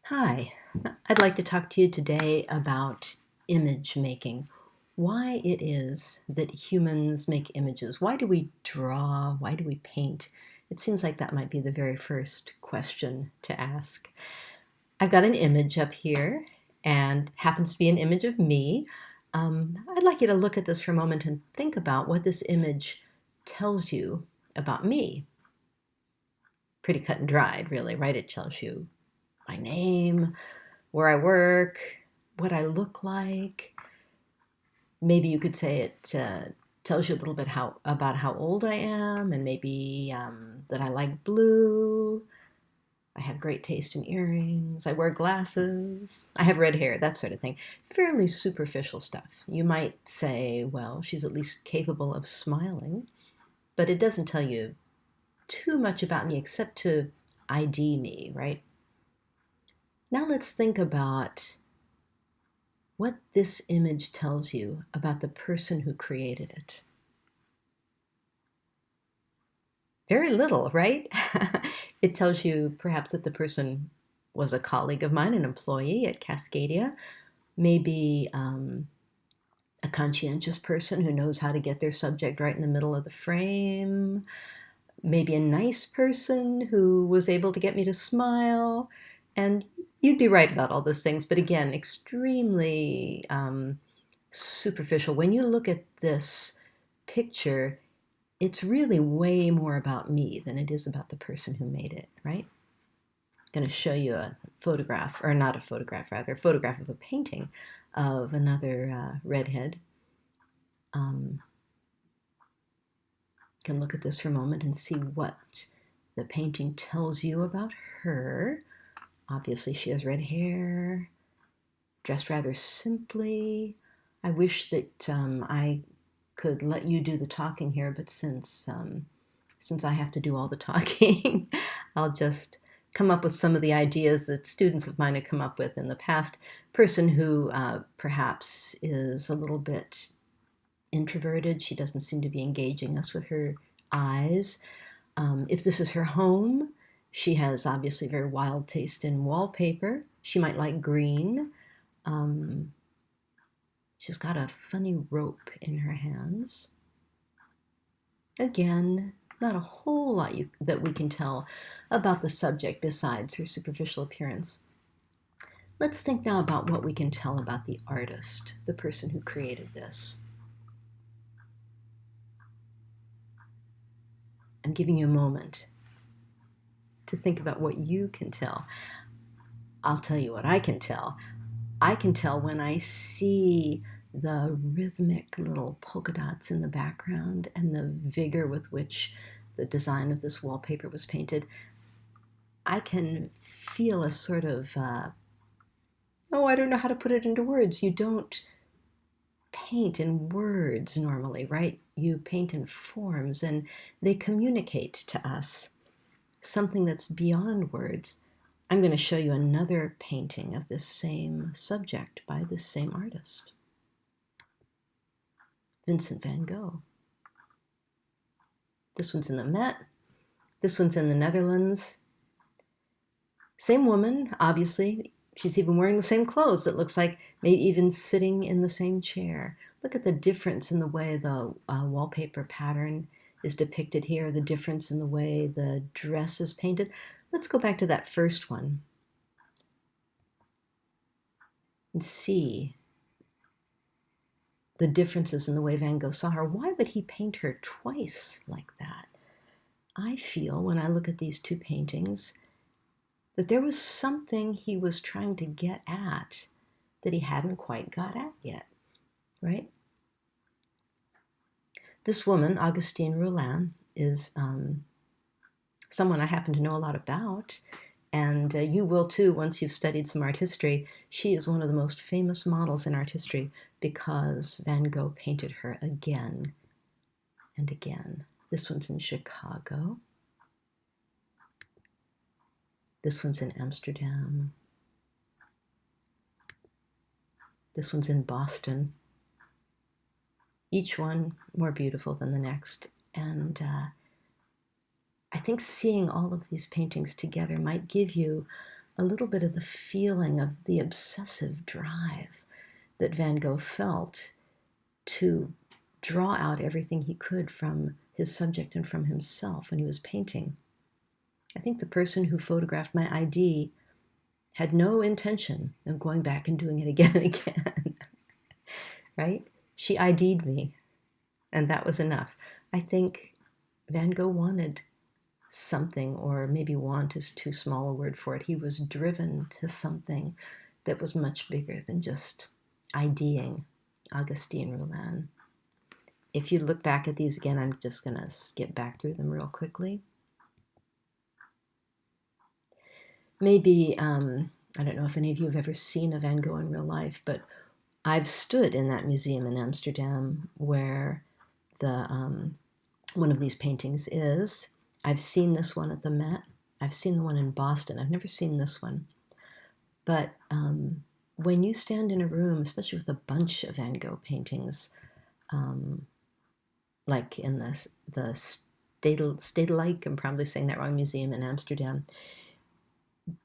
Hi, I'd like to talk to you today about image making. Why it is that humans make images. Why do we draw? Why do we paint? It seems like that might be the very first question to ask. I've got an image up here and happens to be an image of me. I'd like you to look at this for a moment and think about what this image tells you about me. Pretty cut and dried, really, right? It tells you my name, where I work, what I look like. Maybe you could say it tells you a little bit about how old I am, and maybe that I like blue. I have great taste in earrings. I wear glasses. I have red hair, that sort of thing. Fairly superficial stuff. You might say, well, she's at least capable of smiling, but it doesn't tell you too much about me except to ID me, right? Now let's think about what this image tells you about the person who created it. Very little, right? It tells you perhaps that the person was a colleague of mine, an employee at Cascadia, maybe a conscientious person who knows how to get their subject right in the middle of the frame, maybe a nice person who was able to get me to smile, and you'd be right about all those things, but again, extremely superficial. When you look at this picture, it's really way more about me than it is about the person who made it, right? I'm going to show you a photograph, or not a photograph, rather, a photograph of a painting of another redhead. Can look at this for a moment and see what the painting tells you about her. Obviously, she has red hair, dressed rather simply. I wish that I could let you do the talking here, but since I have to do all the talking, I'll just come up with some of the ideas that students of mine have come up with in the past. Person who perhaps is a little bit introverted. She doesn't seem to be engaging us with her eyes. If this is her home, she has obviously very wild taste in wallpaper. She might like green. She's got a funny rope in her hands. Again, not a whole lot that we can tell about the subject besides her superficial appearance. Let's think now about what we can tell about the artist, the person who created this. I'm giving you a moment to think about what you can tell. I'll tell you what I can tell. I can tell when I see the rhythmic little polka dots in the background and the vigor with which the design of this wallpaper was painted. I can feel a sort of, I don't know how to put it into words. You don't paint in words normally, right? You paint in forms, and they communicate to us something that's beyond words. I'm going to show you another painting of this same subject by this same artist, Vincent van Gogh. This one's in the Met. This one's in the Netherlands. Same woman, obviously. She's even wearing the same clothes. It looks like maybe even sitting in the same chair. Look at the difference in the way the wallpaper pattern is depicted here, the difference in the way the dress is painted. Let's go back to that first one and see the differences in the way Van Gogh saw her. Why would he paint her twice like that? I feel when I look at these two paintings that there was something he was trying to get at that he hadn't quite got at yet, right? This woman, Augustine Roulin, is someone I happen to know a lot about, and you will too once you've studied some art history. She is one of the most famous models in art history because Van Gogh painted her again and again. This one's in Chicago. This one's in Amsterdam. This one's in Boston. Each one more beautiful than the next. And I think seeing all of these paintings together might give you a little bit of the feeling of the obsessive drive that Van Gogh felt to draw out everything he could from his subject and from himself when he was painting. I think the person who photographed my ID had no intention of going back and doing it again and again, right? She ID'd me, and that was enough. I think Van Gogh wanted something, or maybe want is too small a word for it. He was driven to something that was much bigger than just IDing Augustin Rouland. If you look back at these again, I'm just going to skip back through them real quickly. Maybe, I don't know if any of you have ever seen a Van Gogh in real life, but I've stood in that museum in Amsterdam where the one of these paintings is. I've seen this one at the Met. I've seen the one in Boston. I've never seen this one. But when you stand in a room, especially with a bunch of Van Gogh paintings, like in the Stedelijk, I'm probably saying that wrong, museum in Amsterdam,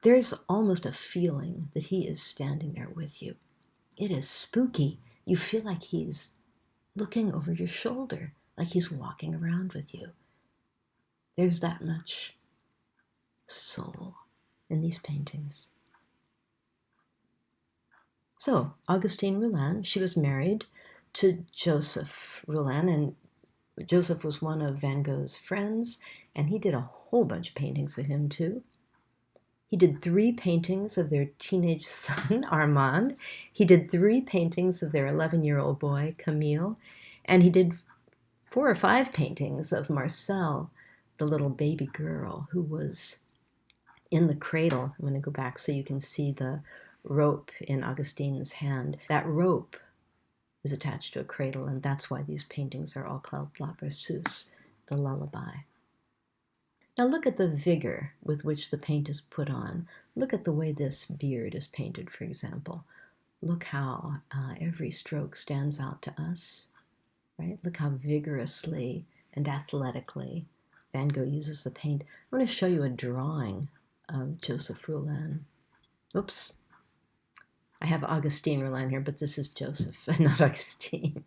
there's almost a feeling that he is standing there with you. It is spooky. You feel like he's looking over your shoulder, like he's walking around with you. There's that much soul in these paintings. So, Augustine Rouland, she was married to Joseph Rouland, and Joseph was one of Van Gogh's friends, and he did a whole bunch of paintings with him too. He did 3 paintings of their teenage son, Armand. He did 3 paintings of their 11-year-old boy, Camille, and he did 4 or 5 paintings of Marcel, the little baby girl who was in the cradle. I'm going to go back so you can see the rope in Augustine's hand. That rope is attached to a cradle, and that's why these paintings are all called La Berceuse, the lullaby. Now look at the vigor with which the paint is put on. Look at the way this beard is painted, for example. Look how every stroke stands out to us, right? Look how vigorously and athletically Van Gogh uses the paint. I want to show you a drawing of Joseph Rouland. Oops. I have Augustine Rouland here, but this is Joseph, not Augustine.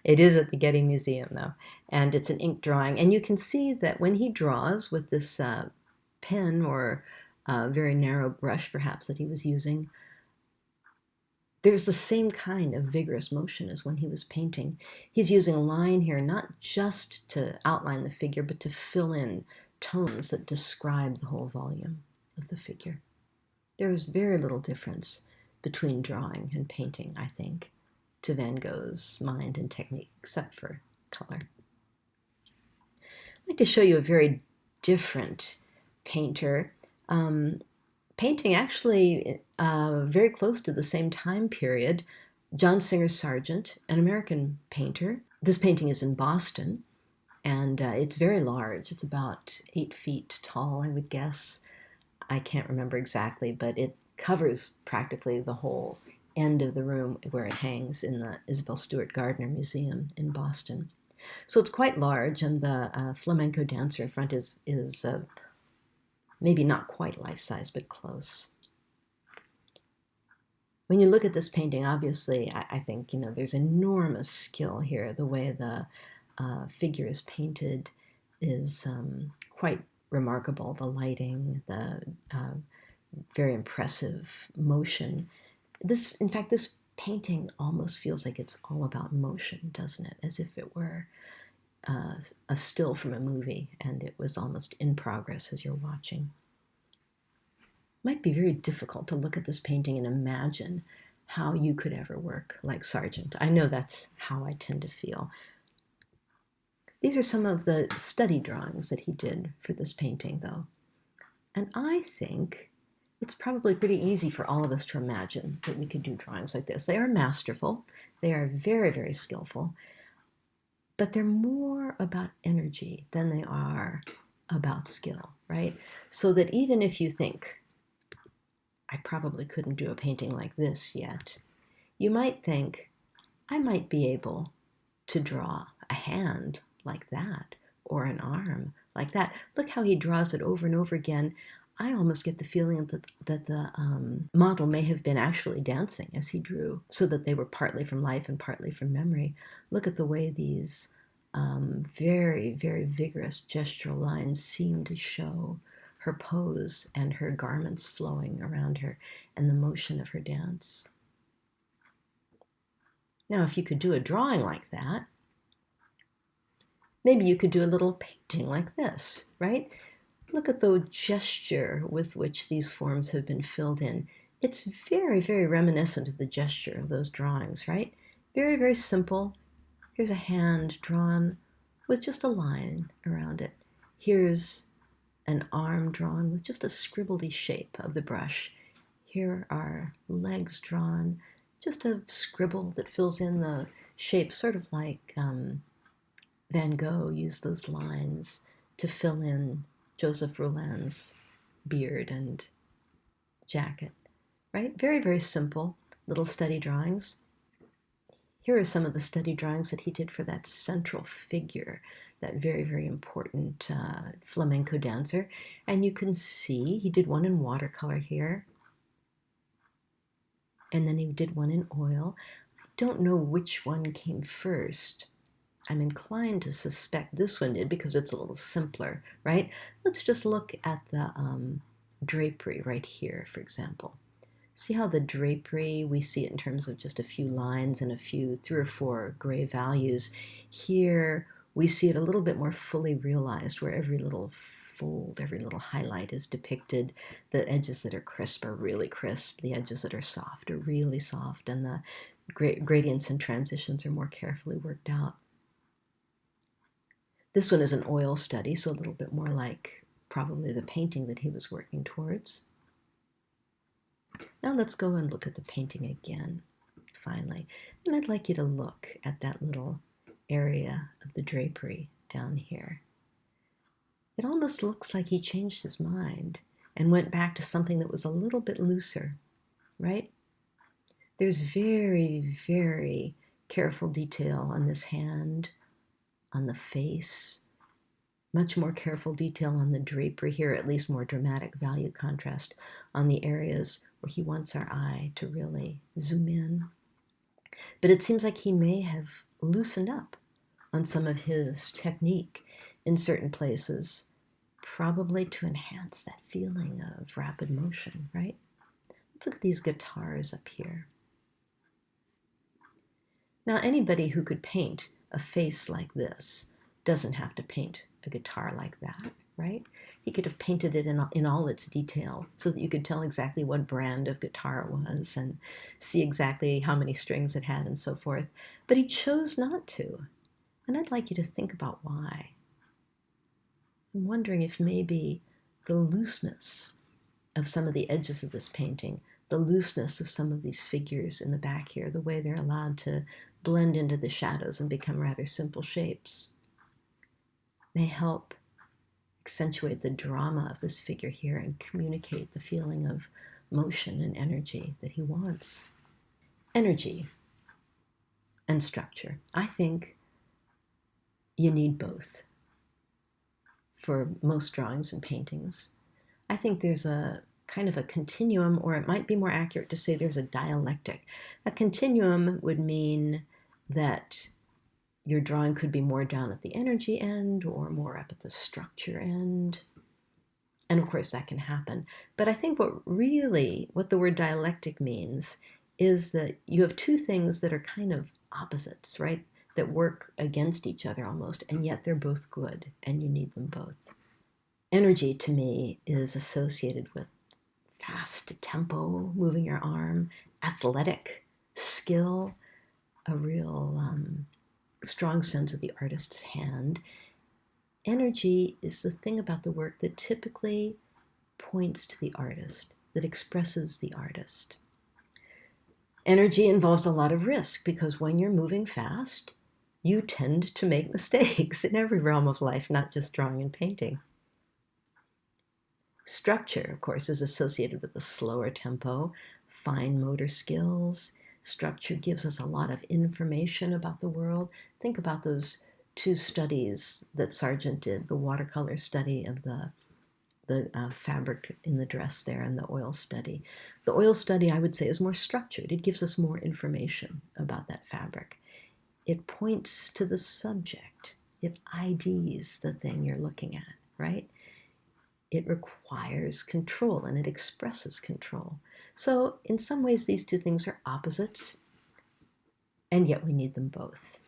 It is at the Getty Museum, though, and it's an ink drawing. And you can see that when he draws with this pen or very narrow brush, perhaps, that he was using, there's the same kind of vigorous motion as when he was painting. He's using line here, not just to outline the figure, but to fill in tones that describe the whole volume of the figure. There is very little difference between drawing and painting, I think, to Van Gogh's mind and technique, except for color. I'd like to show you a very different painter, painting actually very close to the same time period, John Singer Sargent, an American painter. This painting is in Boston, and it's very large. It's about 8 feet tall, I would guess. I can't remember exactly, but it covers practically the whole end of the room where it hangs in the Isabel Stewart Gardner Museum in Boston. So it's quite large, and the flamenco dancer in front is maybe not quite life-size, but close. When you look at this painting, obviously, I think, there's enormous skill here. The way the figure is painted is quite remarkable. The lighting, the very impressive motion. In fact, this painting almost feels like it's all about motion, doesn't it? As if it were a still from a movie, and it was almost in progress as you're watching. It might be very difficult to look at this painting and imagine how you could ever work like Sargent. I know that's how I tend to feel. These are some of the study drawings that he did for this painting, though. And I think it's probably pretty easy for all of us to imagine that we could do drawings like this. They are masterful. They are very, very skillful. But they're more about energy than they are about skill, right? So that even if you think, I probably couldn't do a painting like this yet, you might think, I might be able to draw a hand like that, or an arm like that. Look how he draws it over and over again. I almost get the feeling that the model may have been actually dancing as he drew, so that they were partly from life and partly from memory. Look at the way these very, very vigorous gestural lines seem to show her pose and her garments flowing around her and the motion of her dance. Now, if you could do a drawing like that, maybe you could do a little painting like this, right? Look at the gesture with which these forms have been filled in. It's very, very reminiscent of the gesture of those drawings, right? Very, very simple. Here's a hand drawn with just a line around it. Here's an arm drawn with just a scribbledy shape of the brush. Here are legs drawn, just a scribble that fills in the shape, sort of like Van Gogh used those lines to fill in Joseph Rouland's beard and jacket, right? Very, very simple little study drawings. Here are some of the study drawings that he did for that central figure, that very, very important flamenco dancer. And you can see he did one in watercolor here. And then he did one in oil. I don't know which one came first. I'm inclined to suspect this one did because it's a little simpler, right? Let's just look at the drapery right here, for example. See how the drapery, we see it in terms of just a few lines and a few 3 or 4 gray values. Here, we see it a little bit more fully realized, where every little fold, every little highlight is depicted. The edges that are crisp are really crisp. The edges that are soft are really soft. And the gradients and transitions are more carefully worked out. This one is an oil study, so a little bit more like probably the painting that he was working towards. Now let's go and look at the painting again, finally. And I'd like you to look at that little area of the drapery down here. It almost looks like he changed his mind and went back to something that was a little bit looser, right? There's very, very careful detail on this hand, on the face, much more careful detail on the drapery here, at least more dramatic value contrast on the areas where he wants our eye to really zoom in. But it seems like he may have loosened up on some of his technique in certain places, probably to enhance that feeling of rapid motion, right? Let's look at these guitars up here. Now, anybody who could paint a face like this doesn't have to paint a guitar like that, right? He could have painted it in all its detail so that you could tell exactly what brand of guitar it was and see exactly how many strings it had and so forth. But he chose not to. And I'd like you to think about why. I'm wondering if maybe the looseness of some of the edges of this painting, the looseness of some of these figures in the back here, the way they're allowed to blend into the shadows and become rather simple shapes, may help accentuate the drama of this figure here and communicate the feeling of motion and energy that he wants. Energy and structure. I think you need both for most drawings and paintings. I think there's a kind of a continuum, or it might be more accurate to say there's a dialectic. A continuum would mean that your drawing could be more down at the energy end or more up at the structure end. And of course that can happen. But I think what the word dialectic means is that you have two things that are kind of opposites, right? That work against each other almost, and yet they're both good, and you need them both. Energy to me is associated with fast tempo, moving your arm, athletic skill, a real strong sense of the artist's hand. Energy is the thing about the work that typically points to the artist, that expresses the artist. Energy involves a lot of risk because when you're moving fast, you tend to make mistakes in every realm of life, not just drawing and painting. Structure, of course, is associated with a slower tempo, fine motor skills. Structure gives us a lot of information about the world. Think about those two studies that Sargent did, the watercolor study of the the fabric in the dress there and the oil study. The oil study, I would say, is more structured. It gives us more information about that fabric. It points to the subject. It IDs the thing you're looking at, right? It requires control and it expresses control. So in some ways, these two things are opposites, and yet we need them both.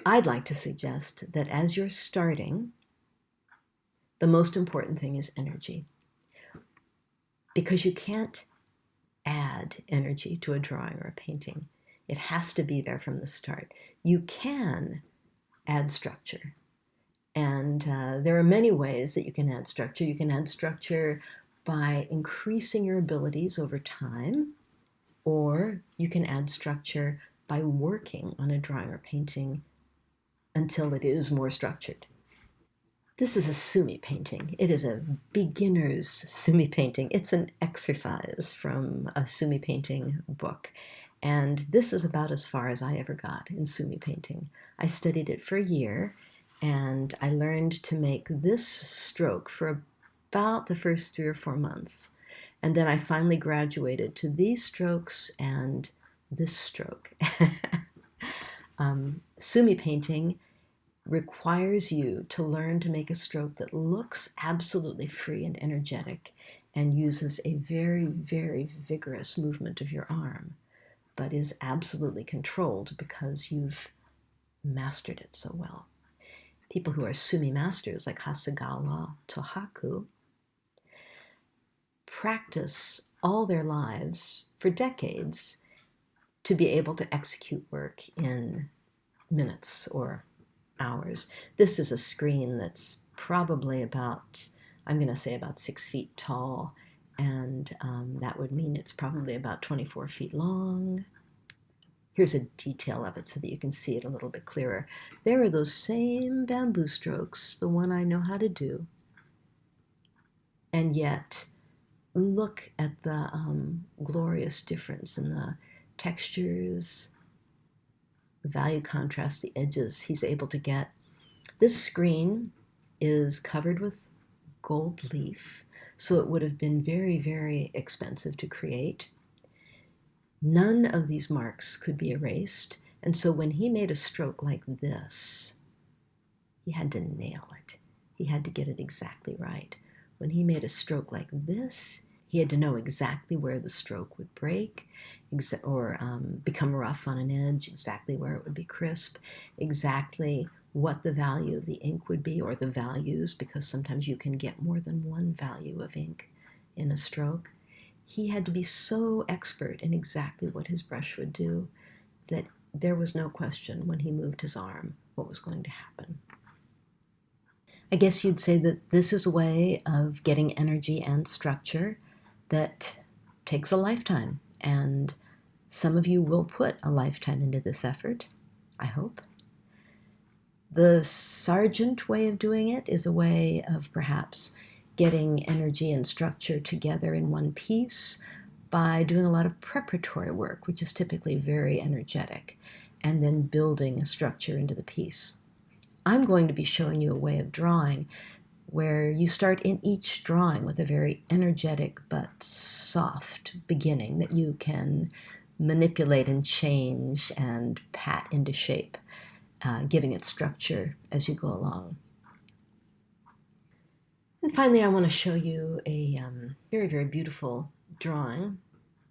I'd like to suggest that as you're starting, the most important thing is energy, because you can't add energy to a drawing or a painting. It has to be there from the start. You can add structure, and there are many ways that you can add structure. You can add structure by increasing your abilities over time, or you can add structure by working on a drawing or painting until it is more structured. This is a Sumi painting. It is a beginner's Sumi painting. It's an exercise from a Sumi painting book. And this is about as far as I ever got in Sumi painting. I studied it for a year, and I learned to make this stroke for about the first 3 or 4 months. And then I finally graduated to these strokes and this stroke. Sumi painting requires you to learn to make a stroke that looks absolutely free and energetic and uses a very, very vigorous movement of your arm, but is absolutely controlled because you've mastered it so well. People who are Sumi masters, like Hasegawa Tohaku, practice all their lives for decades to be able to execute work in minutes or hours. This is a screen that's probably about, I'm going to say about 6 feet tall, and that would mean it's probably about 24 feet long. Here's a detail of it so that you can see it a little bit clearer. There are those same bamboo strokes, the one I know how to do, and yet look at the glorious difference in the textures, the value contrast, the edges he's able to get. This screen is covered with gold leaf, so it would have been very, very expensive to create. None of these marks could be erased, and so when he made a stroke like this, he had to nail it. He had to get it exactly right. When he made a stroke like this, he had to know exactly where the stroke would break or become rough on an edge, exactly where it would be crisp, exactly what the value of the ink would be, or the values, because sometimes you can get more than one value of ink in a stroke. He had to be so expert in exactly what his brush would do that there was no question when he moved his arm what was going to happen. I guess you'd say that this is a way of getting energy and structure that takes a lifetime, and some of you will put a lifetime into this effort, I hope. The Sargent way of doing it is a way of perhaps getting energy and structure together in one piece by doing a lot of preparatory work, which is typically very energetic, and then building a structure into the piece. I'm going to be showing you a way of drawing where you start in each drawing with a very energetic but soft beginning that you can manipulate and change and pat into shape, giving it structure as you go along. And finally, I want to show you a very, very beautiful drawing.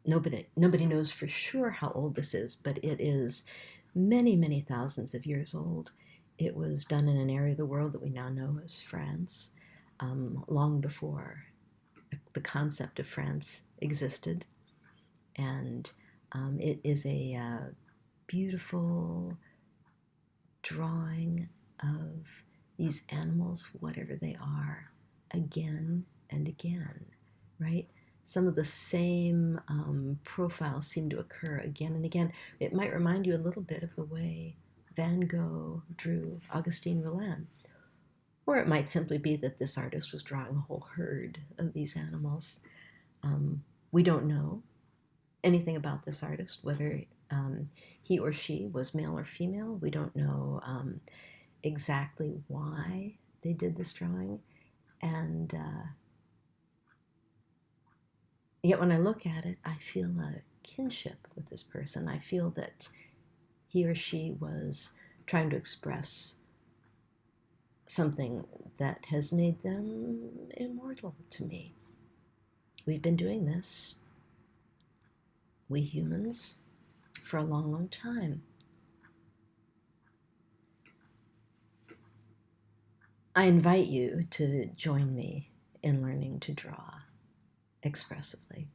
Nobody knows for sure how old this is, but it is many, many thousands of years old. It was done in an area of the world that we now know as France, long before the concept of France existed. And it is a beautiful drawing of these animals, whatever they are, again and again, right? Some of the same profiles seem to occur again and again. It might remind you a little bit of the way Van Gogh drew Augustin Rouland. Or it might simply be that this artist was drawing a whole herd of these animals. We don't know anything about this artist, whether he or she was male or female. We don't know exactly why they did this drawing. And Yet when I look at it, I feel a kinship with this person. I feel that he or she was trying to express something that has made them immortal to me. We've been doing this, we humans, for a long, long time. I invite you to join me in learning to draw expressively.